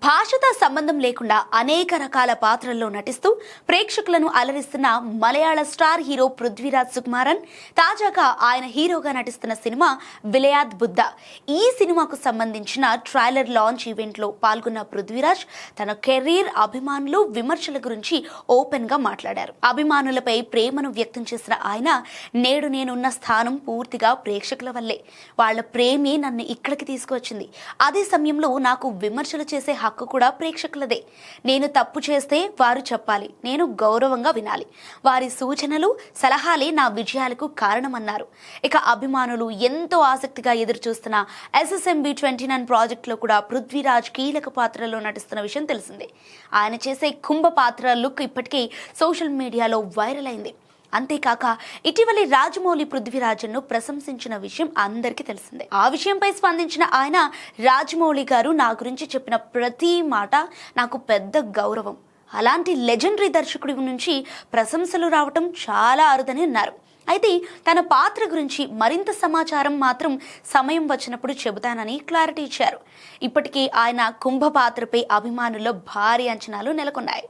భాషతో సంబంధం లేకుండా అనేక రకాల పాత్రల్లో నటిస్తూ ప్రేక్షకులను అలరిస్తున్న మలయాళ స్టార్ హీరో పృథ్వీరాజ్ సుకుమారన్ తాజాగా ఆయన హీరోగా నటిస్తున్న సినిమా విలయాద్ బుద్ధ. ఈ సినిమాకు సంబంధించిన ట్రైలర్ లాంచ్ ఈవెంట్లో పాల్గొన్న పృథ్వీరాజ్ తన కెరీర్, అభిమానులు, విమర్శల గురించి ఓపెన్ గా మాట్లాడారు. అభిమానులపై ప్రేమను వ్యక్తం చేసిన ఆయన, నేడు నేనున్న స్థానం పూర్తిగా ప్రేక్షకుల వల్లే. వాళ్ల ప్రేమే నన్ను ఇక్కడికి తీసుకువచ్చింది. అదే సమయంలో నాకు విమర్శలు చేసే హక్కు కూడా ప్రేక్షకులదే. నేను తప్పు చేస్తే వారు చెప్పాలి, నేను గౌరవంగా వినాలి. వారి సూచనలు, సలహాలే నా విజయాలకు కారణమన్నారు. ఇక అభిమానులు ఎంతో ఆసక్తిగా ఎదురుచూస్తున్న SSMB 29 ప్రాజెక్టులో కూడా పృథ్వీరాజ్ కీలక పాత్రలో నటిస్తున్న విషయం తెలిసిందే. ఆయన చేసే కుంభ పాత్ర లుక్ ఇప్పటికే సోషల్ మీడియాలో వైరల్ అయింది. అంతేకాక ఇటీవలి రాజమౌళి పృథ్వీరాజ్ను ప్రశంసించిన విషయం అందరికీ తెలిసిందే. ఆ విషయంపై స్పందించిన ఆయన, రాజమౌళి గారు నా గురించి చెప్పిన ప్రతి మాట నాకు పెద్ద గౌరవం. అలాంటి లెజెండరీ దర్శకుడి నుంచి ప్రశంసలు రావటం చాలా అరుదని అన్నారు. అయితే తన పాత్ర గురించి మరింత సమాచారం మాత్రం సమయం వచ్చినప్పుడు చెబుతానని క్లారిటీ ఇచ్చారు. ఇప్పటికే ఆయన కుంభ పాత్రపై అభిమానుల్లో భారీ అంచనాలు నెలకొన్నాయి.